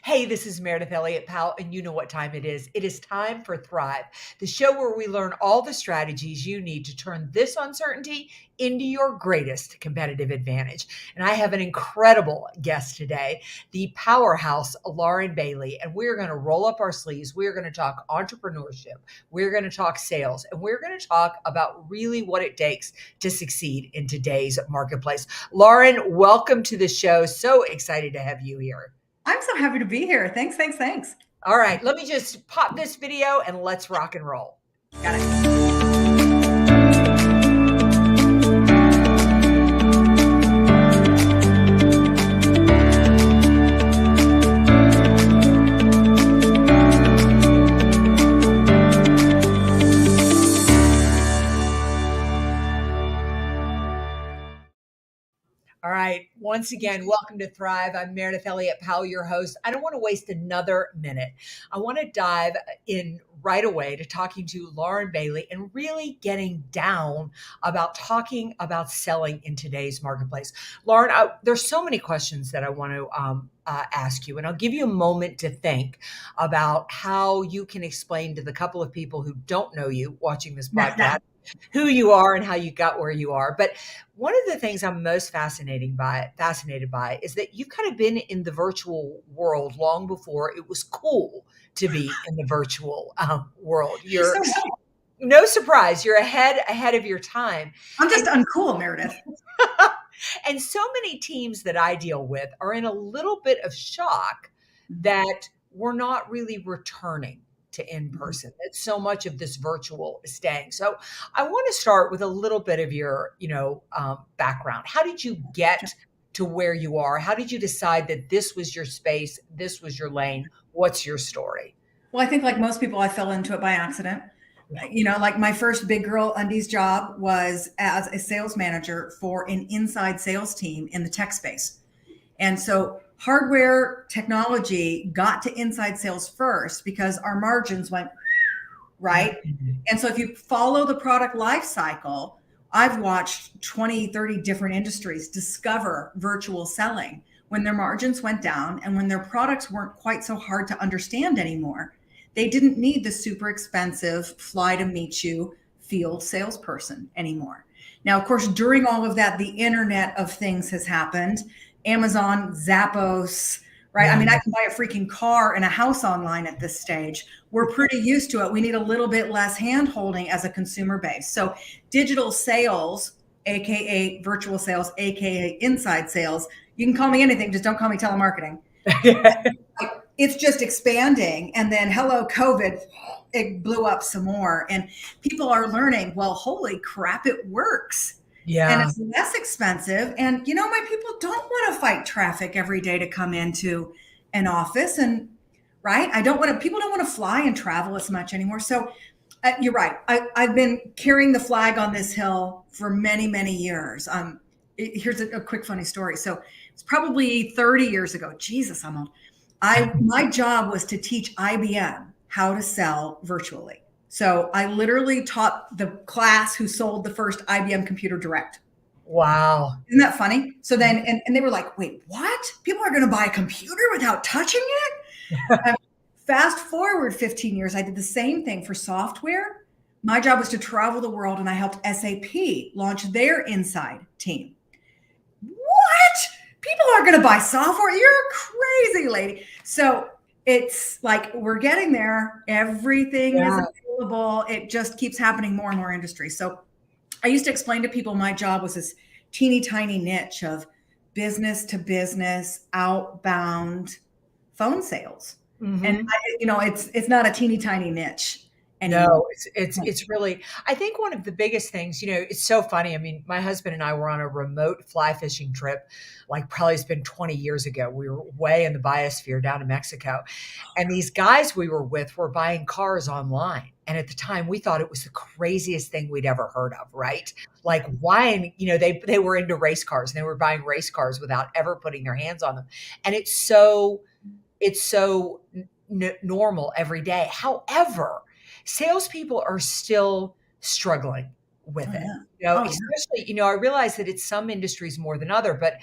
Hey, this is Meredith Elliott Powell, and you know what time it is. It is time for Thrive, the show where we learn all the strategies you need to turn this uncertainty into your greatest competitive advantage. And I have an incredible guest today, the powerhouse, Lauren Bailey, and we're going to roll up our sleeves. We're going to talk entrepreneurship. We're going to talk sales, and we're going to talk about really what it takes to succeed in today's marketplace. Lauren, welcome to the show. So excited to have you here. I'm so happy to be here. Thanks, thanks, thanks. All right, let me just pop this video and let's rock and roll. Got it. All right, once again, welcome to Thrive. I'm Meredith Elliott Powell, your host. I don't want to waste another minute. I want to dive in right away to talking to Lauren Bailey and really getting down about talking about selling in today's marketplace. Lauren, there's so many questions that I want to ask you, and I'll give you a moment to think about how you can explain to the couple of people who don't know you watching this podcast who you are and how you got where you are. But one of the things I'm most fascinated by is that you've kind of been in the virtual world long before it was cool to be in the virtual world. You're no surprise, you're ahead of your time. I'm just uncool, Meredith. And so many teams that I deal with are in a little bit of shock that we're not really returning to in person. That so much of this virtual is staying. So I want to start with a little bit of your, background. How did you get to where you are? How did you decide that this was your space, this was your lane? What's your story? Well, I think like most people, I fell into it by accident. Like my first big girl undies job was as a sales manager for an inside sales team in the tech space. And so hardware technology got to inside sales first because our margins went right. And so if you follow the product life cycle, I've watched 20, 30 different industries discover virtual selling when their margins went down and when their products weren't quite so hard to understand anymore. They didn't need the super expensive fly to meet you field salesperson anymore. Now, of course, during all of that, the Internet of Things has happened. Amazon, Zappos, right? I mean, I can buy a freaking car and a house online at this stage. We're pretty used to it. We need a little bit less hand holding as a consumer base. So digital sales, AKA virtual sales, AKA inside sales, you can call me anything, just don't call me telemarketing. It's just expanding. And then hello, COVID, it blew up some more. And people are learning, well, holy crap, it works. Yeah. And it's less expensive. And my people don't want to fight traffic every day to come into an office. And right, people don't want to fly and travel as much anymore. So you're right. I've been carrying the flag on this hill for many, many years. Here's a quick funny story. So it's probably 30 years ago. Jesus, I'm old. My job was to teach IBM how to sell virtually. So I literally taught the class who sold the first IBM Computer Direct. Wow. Isn't that funny? So then, and they were like, wait, what? People are going to buy a computer without touching it? Fast forward 15 years, I did the same thing for software. My job was to travel the world and I helped SAP launch their inside team. What? People aren't going to buy software. You're a crazy lady. So it's like, we're getting there. Everything is available. It just keeps happening more and more industries. So I used to explain to people my job was this teeny tiny niche of business to business, outbound phone sales. Mm-hmm. And it's not a teeny tiny niche. No, it's really, I think one of the biggest things, it's so funny. I mean, my husband and I were on a remote fly fishing trip, like probably it's been 20 years ago. We were way in the biosphere down in Mexico. And these guys we were with were buying cars online. And at the time we thought it was the craziest thing we'd ever heard of, right? Like why, they were into race cars and they were buying race cars without ever putting their hands on them. And it's so normal every day. However, salespeople are still struggling with it. Especially, I realize that it's some industries more than other, but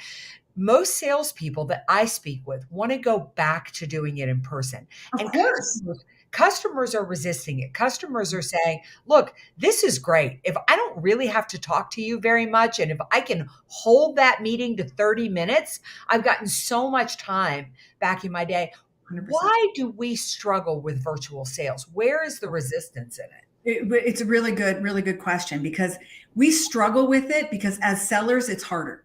most salespeople that I speak with want to go back to doing it in person. Of And course. customers are resisting it. Customers are saying, look, this is great. If I don't really have to talk to you very much, and if I can hold that meeting to 30 minutes, I've gotten so much time back in my day. 100%. Why do we struggle with virtual sales? Where is the resistance in it? It's a really good question because we struggle with it because as sellers, it's harder.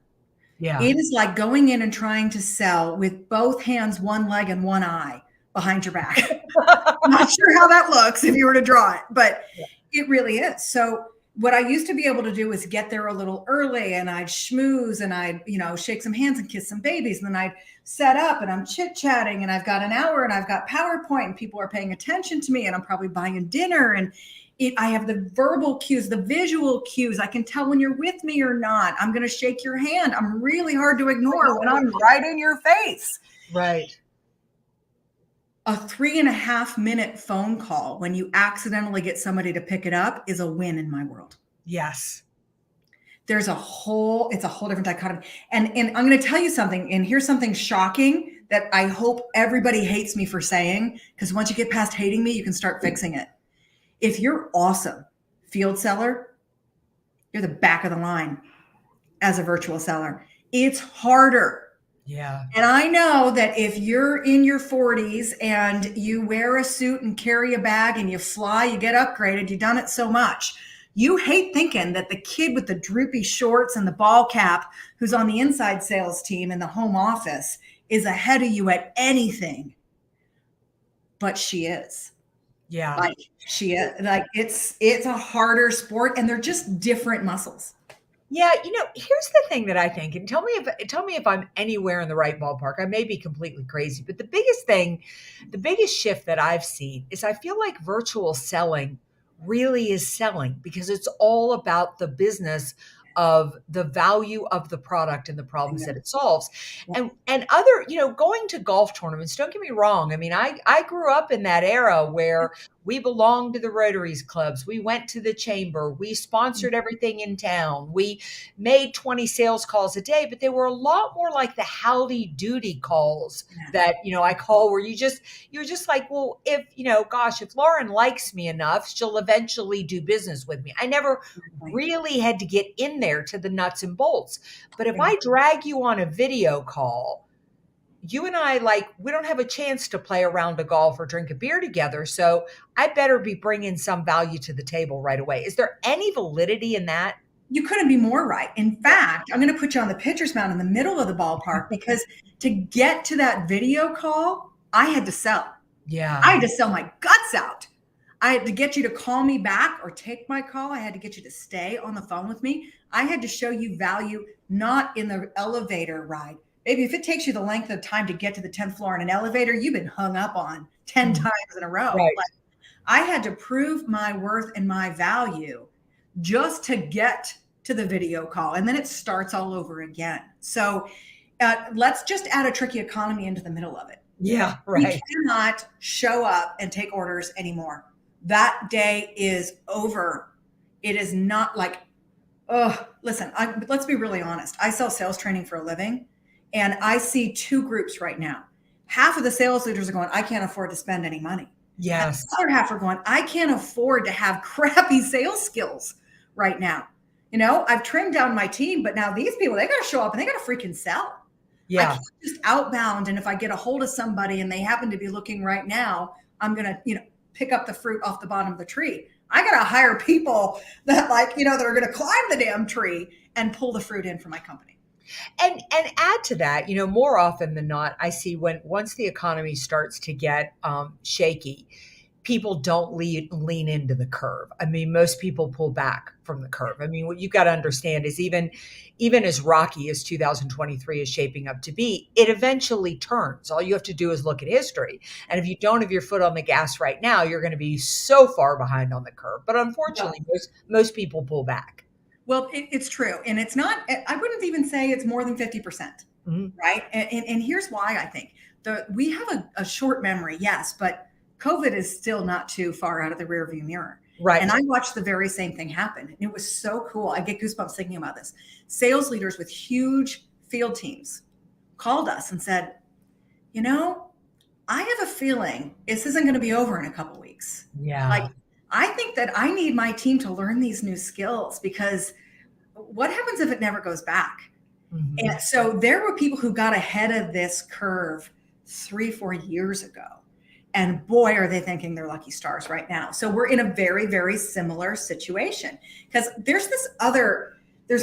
Yeah. It is like going in and trying to sell with both hands, one leg, and one eye behind your back. I'm not sure how that looks if you were to draw it, but it really is. So what I used to be able to do is get there a little early and I'd schmooze and I'd, shake some hands and kiss some babies. And then I'd set up and I'm chit chatting and I've got an hour and I've got PowerPoint and people are paying attention to me and I'm probably buying dinner and I have the verbal cues, the visual cues. I can tell when you're with me or not. I'm going to shake your hand. I'm really hard to ignore when I'm right in your face. Right. A 3.5-minute phone call when you accidentally get somebody to pick it up is a win in my world. Yes. It's a whole different dichotomy. And I'm going to tell you something, and here's something shocking that I hope everybody hates me for saying, because once you get past hating me, you can start fixing it. If you're awesome field seller, you're the back of the line as a virtual seller. It's harder. Yeah. And I know that if you're in your 40s and you wear a suit and carry a bag and you fly, you get upgraded, you've done it so much. You hate thinking that the kid with the droopy shorts and the ball cap who's on the inside sales team in the home office is ahead of you at anything. But she is. Yeah. Like she is. Like it's a harder sport and they're just different muscles. Yeah, here's the thing that I think, and tell me if I'm anywhere in the right ballpark. I may be completely crazy, but the biggest shift that I've seen is I feel like virtual selling really is selling because it's all about the business of the value of the product and the problems that it solves. And other, going to golf tournaments, don't get me wrong. I mean, I grew up in that era where we belonged to the Rotaries clubs. We went to the chamber. We sponsored everything in town. We made 20 sales calls a day, but they were a lot more like the howdy doody calls that, I call where you're just like, well, if, if Lauren likes me enough, she'll eventually do business with me. I never really had to get in there to the nuts and bolts. But if I drag you on a video call, you and I, we don't have a chance to play a round of golf or drink a beer together. So I better be bringing some value to the table right away. Is there any validity in that? You couldn't be more right. In fact, I'm going to put you on the pitcher's mound in the middle of the ballpark because to get to that video call, I had to sell. Yeah. I had to sell my guts out. I had to get you to call me back or take my call. I had to get you to stay on the phone with me. I had to show you value, not in the elevator ride. Baby, if it takes you the length of time to get to the 10th floor in an elevator, you've been hung up on 10 times in a row. Right. But I had to prove my worth and my value just to get to the video call. And then it starts all over again. So let's just add a tricky economy into the middle of it. Yeah, right. We cannot show up and take orders anymore. That day is over. It is not like, listen, let's be really honest. I sell sales training for a living. And I see two groups right now. Half of the sales leaders are going, I can't afford to spend any money. Yes. And the other half are going, I can't afford to have crappy sales skills right now. I've trimmed down my team, but now these people, they got to show up and they got to freaking sell. Yeah. I can't just outbound. And if I get a hold of somebody and they happen to be looking right now, I'm going to, pick up the fruit off the bottom of the tree. I got to hire people that that are going to climb the damn tree and pull the fruit in for my company. And add to that, more often than not, I see once the economy starts to get shaky, people don't lean into the curve. I mean, most people pull back from the curve. I mean, what you've got to understand is even as rocky as 2023 is shaping up to be, it eventually turns. All you have to do is look at history. And if you don't have your foot on the gas right now, you're going to be so far behind on the curve. But unfortunately, most people pull back. Well, it's true. And it's not, I wouldn't even say it's more than 50%, right? And here's why I think. We have a short memory, yes, but COVID is still not too far out of the rearview mirror. Right. And I watched the very same thing happen. And it was so cool. I get goosebumps thinking about this. Sales leaders with huge field teams called us and said, you know, I have a feeling this isn't going to be over in a couple weeks. Like, Yeah. I think that I need my team to learn these new skills, because what happens if it never goes back? Mhm. And so there were people who got ahead of this curve 3, 4 years ago. And boy, are they thinking they're lucky stars right now. So we're in a very, very similar situation, because there's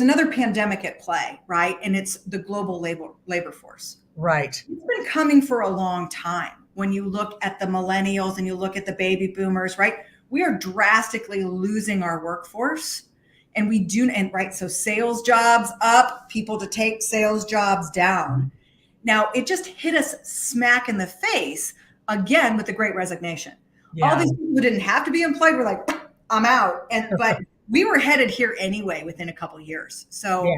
another pandemic at play, right? And it's the global labor force. Right. It's been coming for a long time. When you look at the millennials and you look at the baby boomers, right? We are drastically losing our workforce. And we do, and right, so sales jobs up, people to take sales jobs down. Now, it just hit us smack in the face again with the Great Resignation. All Yeah. these people who didn't have to be employed were like, I'm out. But we were headed here anyway within a couple of years. Yeah. So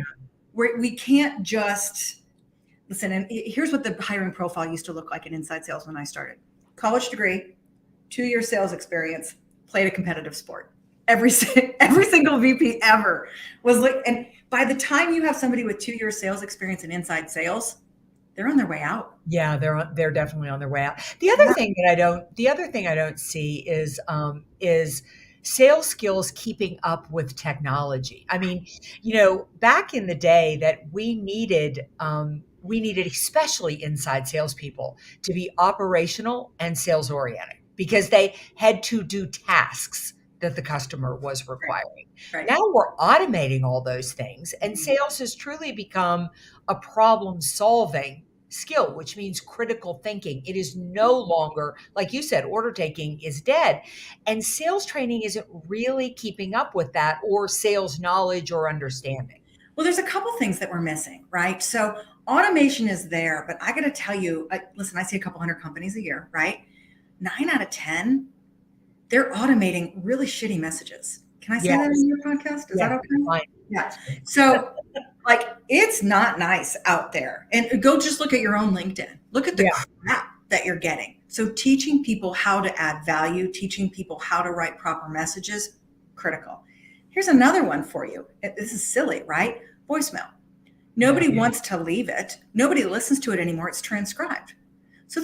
we can't just listen. And here's what the hiring profile used to look like in inside sales when I started: college degree, 2 year sales experience, played a competitive sport. Every single VP ever was like, and by the time you have somebody with 2 year sales experience in inside sales, they're on their way out. Yeah, they're definitely on their way out. Yeah. The other thing I don't see is sales skills keeping up with technology. I mean, back in the day that we needed especially inside salespeople to be operational and sales oriented because they had to do tasks that the customer was Right. requiring. Right. Now we're automating all those things, and sales has truly become a problem solving skill, which means critical thinking. It is no longer, like you said, order taking is dead. And sales training isn't really keeping up with that, or sales knowledge or understanding. Well, there's a couple things that we're missing, right? So automation is there, but I got to tell you, listen, I see a couple hundred companies a year, right? 9 out of 10, they're automating really shitty messages. Can I say that Yes. in your podcast? Is Yeah. that okay? Fine. Yeah. So, like, it's not nice out there. And go just look at your own LinkedIn. Look at the Yeah. crap that you're getting. So, teaching people how to add value, teaching people how to write proper messages, critical. Here's another one for you. This is silly, right? Voicemail. Nobody wants to leave it. Nobody listens to it anymore. It's transcribed. So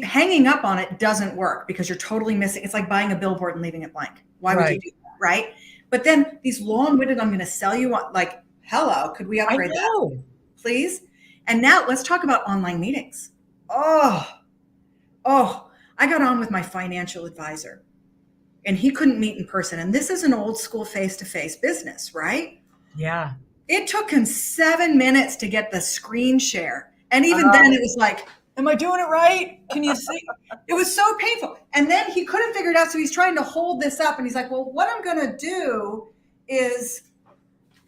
hanging up on it doesn't work because you're totally missing. It's like buying a billboard and leaving it blank. Why would you Right. do that, right? But then these long-winded, I'm going to sell you on, like, hello, could we I upgrade that, know. please? And now let's talk about online meetings. Oh, I got on with my financial advisor and he couldn't meet in person. And this is an old school face-to-face business, right? Yeah. It took him 7 minutes to get the screen share. And even then it was like, am I doing it right? Can you see? It was so painful. And then he couldn't figure it out. So he's trying to hold this up. And he's like, well, what I'm going to do is,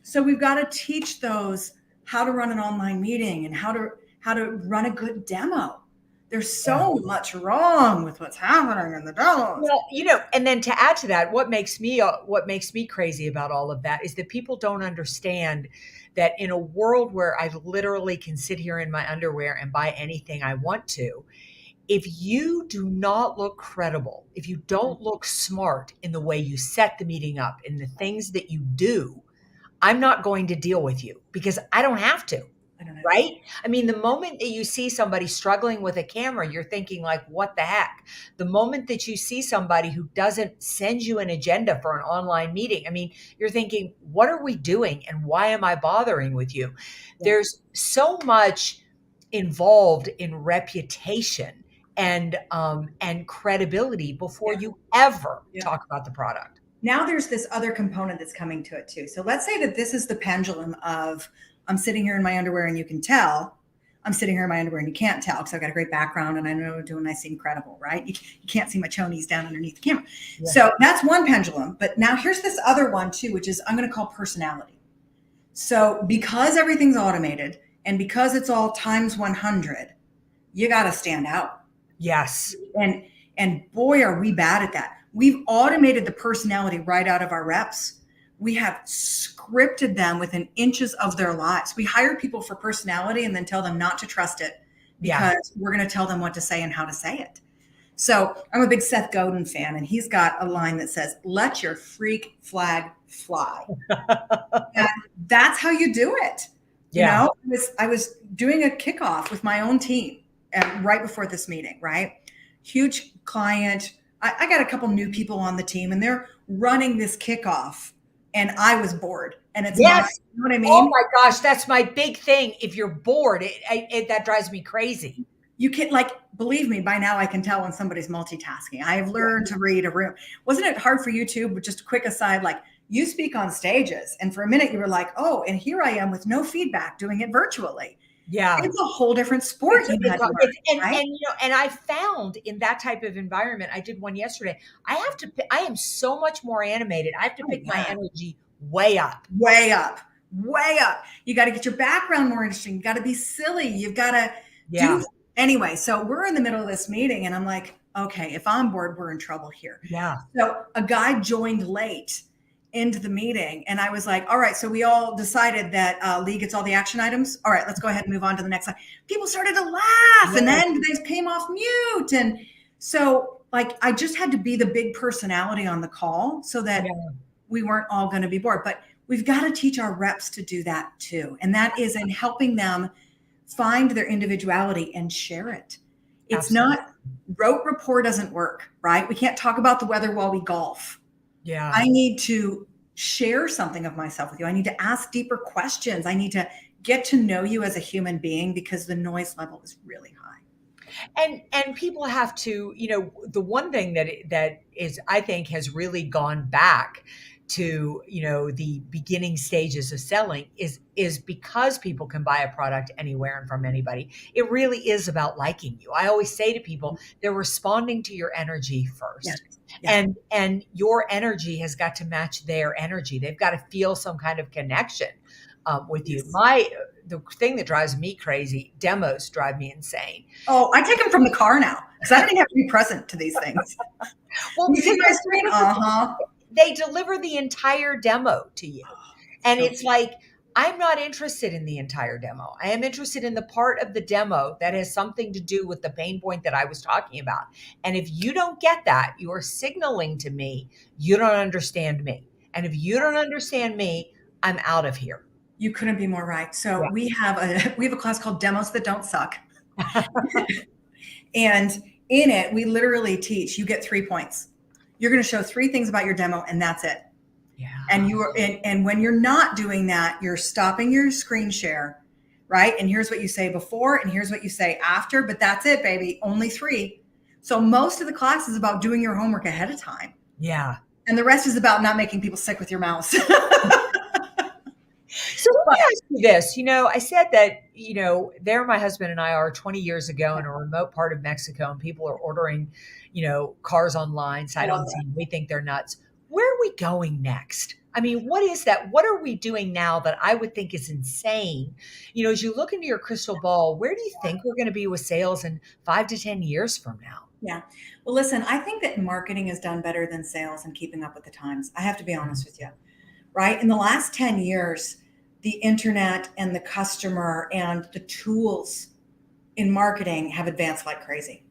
so we've got to teach those how to run an online meeting and how to run a good demo. There's so much wrong with what's happening in the demos. Well, and then to add to that, what makes me crazy about all of that is that people don't understand that in a world where I literally can sit here in my underwear and buy anything I want to, if you do not look credible, if you don't look smart in the way you set the meeting up, in the things that you do, I'm not going to deal with you because I don't have to. I don't know. Right? I mean, the moment that you see somebody struggling with a camera, you're thinking like, what the heck? The moment that you see somebody who doesn't send you an agenda for an online meeting, I mean, you're thinking, what are we doing? And why am I bothering with you? There's so much involved in reputation and credibility before you ever talk about the product. Now there's this other component that's coming to it too. So let's say that this is the pendulum of, I'm sitting here in my underwear and you can tell. I'm sitting here in my underwear and you can't tell because I've got a great background and I know what I'm doing. I seem credible, right? You can't see my chonies down underneath the camera. Yeah. So that's one pendulum. But now here's this other one too, which is I'm going to call personality. So because everything's automated and because it's all times 100, you got to stand out. Yes. And boy, are we bad at that. We've automated the personality right out of our reps. We have scripted them within inches of their lives. We hire people for personality and then tell them not to trust it because we're going to tell them what to say and how to say it. So I'm a big Seth Godin fan, and he's got a line that says, let your freak flag fly. And that's how you do it. Yeah. I was doing a kickoff with my own team right before this meeting, right? Huge client. I got a couple new people on the team and they're running this kickoff and I was bored and it's my, Yes. you know what I Oh mean? my gosh, that's my big thing. If you're bored, that drives me crazy. You can like, believe me, by now I can tell when somebody's multitasking. I have Yeah. learned to read a room. Wasn't it hard for you too? But just a quick aside, like you speak on stages and for a minute you were like, oh, and here I am with no feedback doing it virtually. Yeah. It's a whole different sport you had to learn, right? And I found in that type of environment, I did one yesterday. I am so much more animated. I have to Oh pick my yeah. energy way up. Way up, way up. You got to get your background more interesting. You got to be silly. You've got to Yeah. do anyway. So we're in the middle of this meeting and I'm like, okay, if I'm bored, we're in trouble here. Yeah. So a guy joined late into the meeting and I was like, all right, so we all decided that Lee gets all the action items. All right, let's go ahead and move on to the next slide. People started to laugh and Yeah. then they came off mute. And so like, I just had to be the big personality on the call so that Yeah. we weren't all going to be bored. But we've got to teach our reps to do that too. And that is in helping them find their individuality and share it. It's Absolutely. not rote rapport doesn't work, right? We can't talk about the weather while we golf. Yeah. I need to share something of myself with you. I need to ask deeper questions. I need to get to know you as a human being because the noise level is really high. And people have to, the one thing that is, I think, has really gone back to, the beginning stages of selling is because people can buy a product anywhere and from anybody. It really is about liking you. I always say to people, they're responding to your energy Yeah. first. Yeah. And your energy has got to match their energy. They've got to feel some kind of connection with you. Yes. The thing that drives me crazy, demos drive me insane. Oh, I take them from the car now because I don't even have to be present to these things. Well, You see my screen? Uh-huh. they deliver the entire demo to you. And So it's like, I'm not interested in the entire demo. I am interested in the part of the demo that has something to do with the pain point that I was talking about. And if you don't get that, you are signaling to me you don't understand me. And if you don't understand me, I'm out of here. you couldn't be more right. So Yeah. we have a class called Demos That Don't Suck. And in it, we literally teach you get 3 points. You're going to show 3 things about your demo and that's it. Yeah. And you are and when you're not doing that, you're stopping your screen share, right? And here's what you say before and here's what you say after, but that's it, baby. Only 3. So most of the class is about doing your homework ahead of time. Yeah. And the rest is about not making people sick with your mouse. So let me ask you this. I said that, there my husband and I are 20 years ago in a remote part of Mexico, and people are ordering, cars online, sight Love unseen. We think they're nuts. Where are we going next? I mean, what is that? What are we doing now that I would think is insane? As you look into your crystal ball, where do you think we're going to be with sales in 5 to 10 years from now? Yeah. Well, listen, I think that marketing is done better than sales and keeping up with the times. I have to be honest with you, right? In the last 10 years, the internet and the customer and the tools in marketing have advanced like crazy.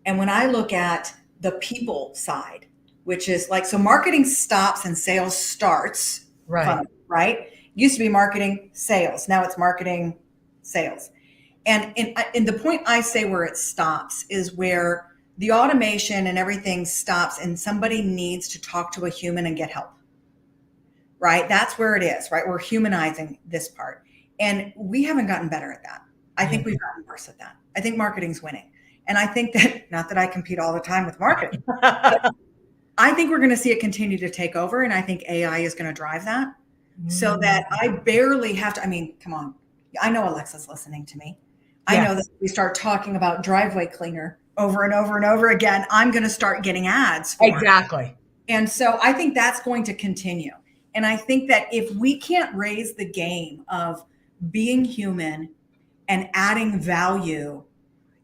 And when I look at the people side, which is like, so marketing stops and sales starts, Right. right? It used to be marketing sales. Now it's marketing sales. And in the point I say where it stops is where the automation and everything stops and somebody needs to talk to a human and get help, right? That's where it is, right? We're humanizing this part. And we haven't gotten better at that. I think we've gotten worse at that. I think marketing's winning. And I think that, not that I compete all the time with marketing, but I think we're going to see it continue to take over. And I think AI is going to drive that so that I barely have to, I mean, come on. I know Alexa's listening to me. I know that if we start talking about driveway cleaner over and over and over again, I'm going to start getting ads for it. Exactly. And so I think that's going to continue. And I think that if we can't raise the game of being human and adding value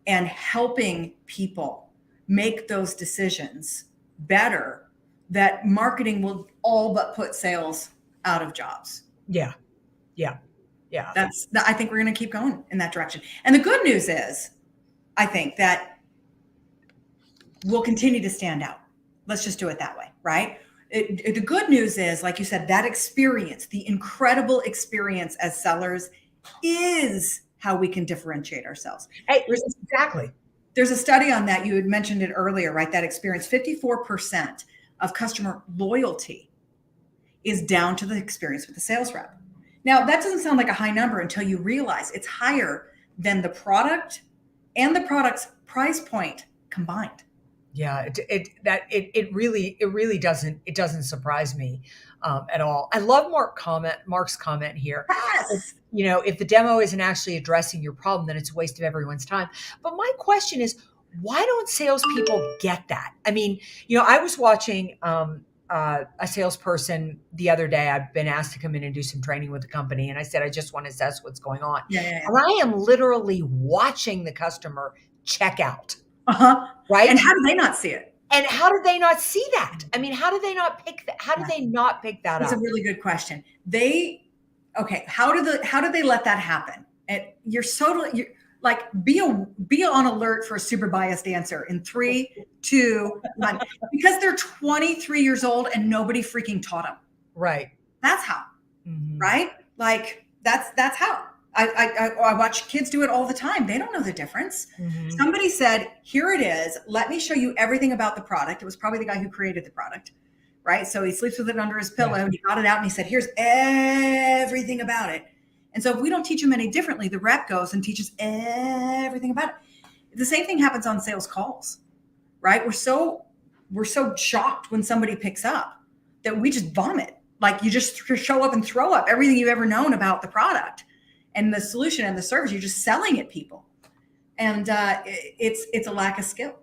and helping people make those decisions better, that marketing will all but put sales out of jobs. Yeah. Yeah. Yeah. I think we're going to keep going in that direction. And the good news is, I think that we'll continue to stand out. Let's just do it that way, right? The good news is, like you said, that experience, the incredible experience as sellers is how we can differentiate ourselves. Hey, There's exactly. there's a study on that. You had mentioned it earlier, right? That experience, 54% of customer loyalty is down to the experience with the sales rep. Now, that doesn't sound like a high number until you realize it's higher than the product and the product's price point combined. Yeah, it really doesn't surprise me at all. I love Mark's comment here. Yes. If the demo isn't actually addressing your problem, then it's a waste of everyone's time. But my question is, why don't salespeople get that? I mean, I was watching a salesperson the other day. I've been asked to come in and do some training with the company, and I said I just want to assess what's going on. Yeah, yeah, yeah. And I am literally watching the customer check out. Uh-huh. Right? And how do they not see it? And how did they not see that? I mean, how did they not pick that? How did they not pick that That's up? a really good question. How do they let that happen? And you're like be on alert for a super biased answer in 3, 2, 1, because they're 23 years old and nobody freaking taught them. Right. That's how. Mhm. Right? Like that's how. I watch kids do it all the time. They don't know the difference. Mhm. Somebody said, "Here it is. Let me show you everything about the product." It was probably the guy who created the product, right? So he sleeps with it under his pillow, and he got it out and he said, "Here's everything about it." And so if we don't teach them any differently, the rep goes and teaches everything about it. The same thing happens on sales calls, right? We're so shocked when somebody picks up that we just vomit. Like you just show up and throw up everything you've ever known about the product and the solution and the service. You're just selling at people, and it's a lack of skill.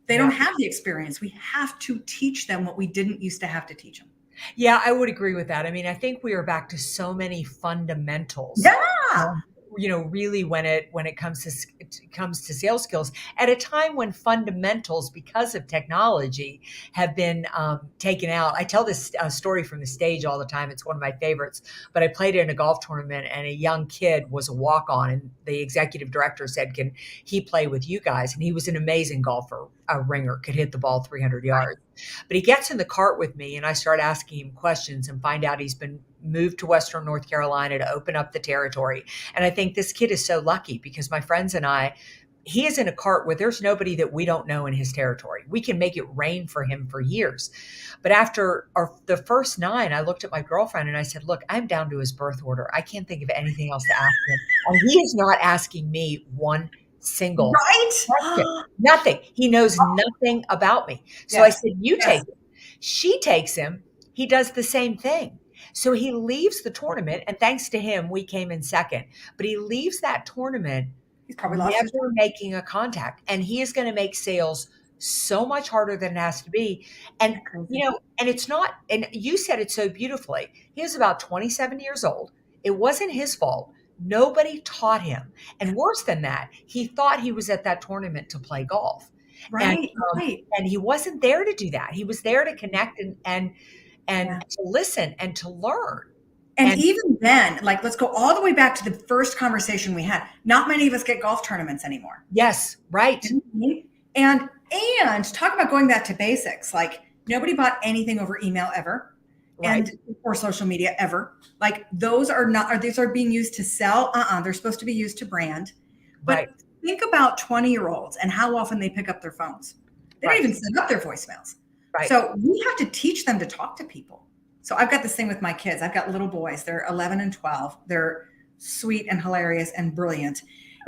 They don't have the experience. We have to teach them what we didn't used to have to teach them. Yeah, I would agree with that. I mean, I think we are back to so many fundamentals. Yeah. Really when it comes to sales skills at a time when fundamentals, because of technology, have been taken out. I tell this story from the stage all the time. It's one of my favorites. But I played in a golf tournament, and a young kid was a walk on, and the executive director said, "Can he play with you guys?" And he was an amazing golfer, a ringer, could hit the ball 300 yards. But he gets in the cart with me, and I start asking him questions and find out he's been moved to Western North Carolina to open up the territory. And I think this kid is so lucky because my friends and he is in a cart where there's nobody that we don't know in his territory. We can make it rain for him for years. But after the first 9, I looked at my girlfriend and I said, "Look, I'm down to his birth order. I can't think of anything else to ask him." And he is not asking me one single question. Right? Nothing. He knows nothing about me. So I said, "You take him." She takes him. He does the same thing. So he leaves the tournament, and thanks to him, we came in second. But he leaves that tournament He's probably lost his never making a contact, and he is going to make sales so much harder than it has to be. And and it's not. And you said it so beautifully. He was about 27 years old. It wasn't his fault. Nobody taught him, and worse than that, he thought he was at that tournament to play golf. And Right, right. and he wasn't there to do that. He was there to connect and Yeah. to listen and to learn. And And even then, like, let's go all the way back to the first conversation we had. Not many of us get golf tournaments anymore. yes, right. And talk about going back to basics. Like nobody bought anything over email ever, Right. and or social media ever. Like these are being used to sell. They're supposed to be used to brand. But Right. think about 20-year-olds and how often they pick up their phones. They don't Right. even set up their voicemails. Right. So we have to teach them to talk to people. So I've got this thing with my kids. I've got little boys. They're 11 and 12. They're sweet and hilarious and brilliant.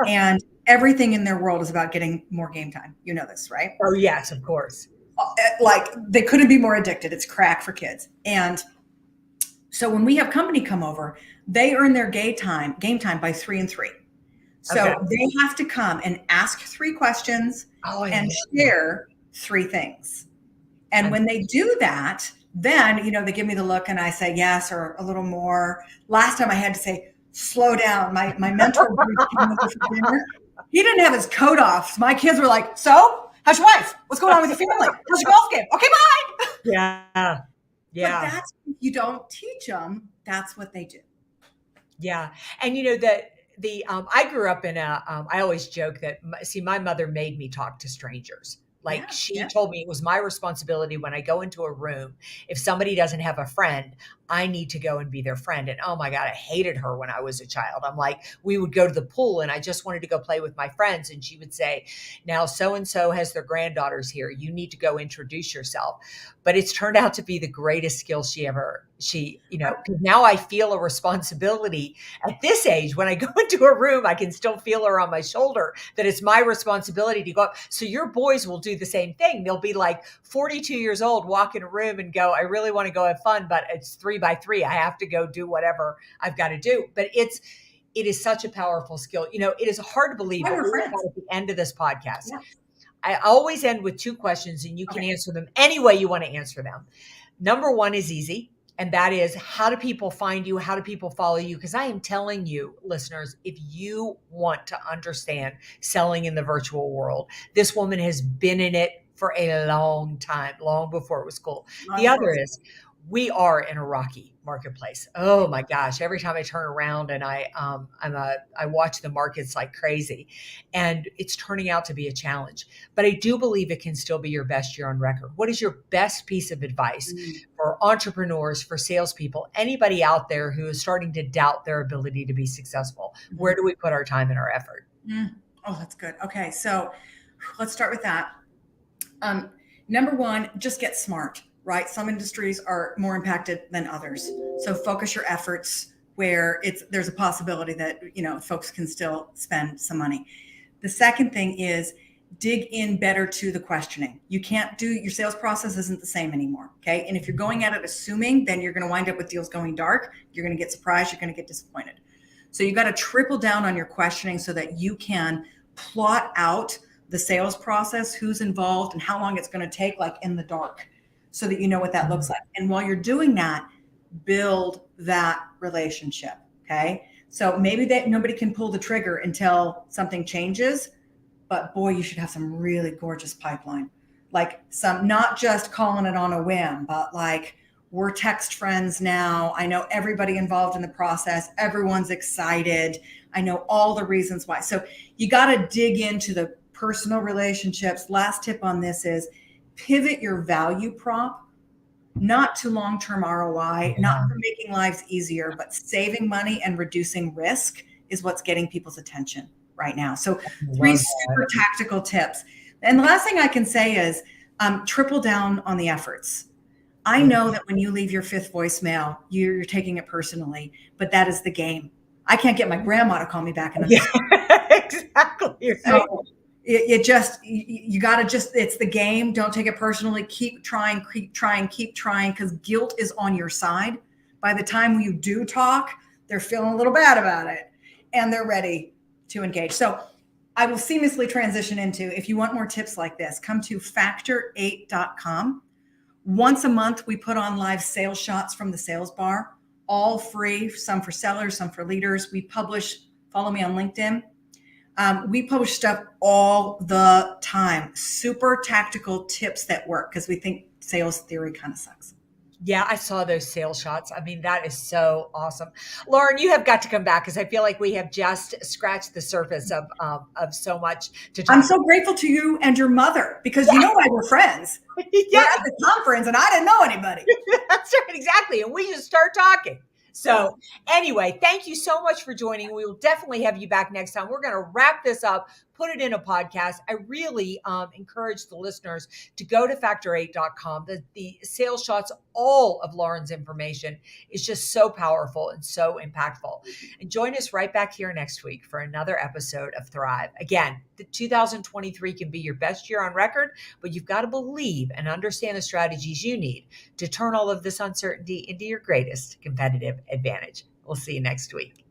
And everything in their world is about getting more game time. You know this, right? Oh, yes, of course. Like they couldn't be more addicted. It's crack for kids. And so when we have company come over, they earn their game time by 3 and 3. So they have to come and ask 3 questions and share 3 things. And when they do that, then, they give me the look and I say yes or a little more. Last time I had to say, slow down. My mentor, he didn't have his coat off. So my kids were like, "So, how's your wife? What's going on with your family? How's your golf game? Okay, bye." Yeah. Yeah. But that's, if you don't teach them, that's what they do. Yeah. And I grew up in I always joke that, my mother made me talk to strangers. Like Yeah. she Yeah. told me it was my responsibility when I go into a room, if somebody doesn't have a friend, I need to go and be their friend. And oh my God, I hated her when I was a child. I'm like, we would go to the pool and I just wanted to go play with my friends. And she would say, now so and so has their granddaughters here. You need to go introduce yourself. But it's turned out to be the greatest skill because now I feel a responsibility at this age. When I go into a room, I can still feel her on my shoulder, that it's my responsibility to go up. So your boys will do the same thing. They'll be like 42 years old, walk in a room and go, I really want to go have fun, but it's 3 by 3. I have to go do whatever I've got to do. But it is such a powerful skill. It is hard to believe, Why but we're we're friends. about at the end of this podcast. Yeah. I always end with 2 questions and you can Okay. answer them any way you want to answer them. Number one is easy. And that is, how do people find you? How do people follow you? Because I am telling you, listeners, if you want to understand selling in the virtual world, this woman has been in it for a long time, long before it was cool. The other is, we are in a rocky marketplace. Oh my gosh! Every time I turn around and I watch the markets like crazy, and it's turning out to be a challenge. But I do believe it can still be your best year on record. What is your best piece of advice for entrepreneurs, for salespeople, anybody out there who is starting to doubt their ability to be successful? Where do we put our time and our effort? Oh, that's good. Okay, so let's start with that. Number one, just get smart, right? Some industries are more impacted than others. So focus your efforts where there's a possibility that, folks can still spend some money. The second thing is dig in better to the questioning. You can't do your sales process isn't the same anymore. Okay. And if you're going at it assuming, then you're going to wind up with deals going dark. You're going to get surprised. You're going to get disappointed. So you got to triple down on your questioning so that you can plot out the sales process, who's involved and how long it's going to take, like in the dark, so that you know what that looks like. And while you're doing that, build that relationship. Okay. So maybe that nobody can pull the trigger until something changes, but boy, you should have some really gorgeous pipeline, like some, not just calling it on a whim, but like, we're text friends now. I know everybody involved in the process. Everyone's excited. I know all the reasons why. So you got to dig into the personal relationships. Last tip on this is pivot your value prop, not to long-term ROI, not for making lives easier, but saving money and reducing risk is what's getting people's attention right now. So 3 super tactical tips. And the last thing I can say is triple down on the efforts. I know that when you leave your 5th voicemail, you're taking it personally, but that is the game. I can't get my grandma to call me back. And Exactly. So you got to it's the game. Don't take it personally. Keep trying, because guilt is on your side. By the time you do talk, they're feeling a little bad about it and they're ready to engage. So I will seamlessly transition into, if you want more tips like this, come to factor8.com. Once a month, we put on live sales shots from the sales bar, all free, some for sellers, some for leaders. We publish, follow me on LinkedIn. We publish stuff all the time, super tactical tips that work, because we think sales theory kind of sucks. Yeah, I saw those sales shots. I mean, that is so awesome. Lauren, you have got to come back because I feel like we have just scratched the surface of so much to talk I'm so grateful to you and your mother, because you know why we're friends. Yeah. We're at the conference and I didn't know anybody. That's right, exactly. And we just start talking. So anyway, thank you so much for joining. We will definitely have you back next time. We're going to wrap this up, put it in a podcast. I really encourage the listeners to go to factor8.com. The sales shots, all of Lauren's information is just so powerful and so impactful. And join us right back here next week for another episode of Thrive. Again, the 2023 can be your best year on record, but you've got to believe and understand the strategies you need to turn all of this uncertainty into your greatest competitive advantage. We'll see you next week.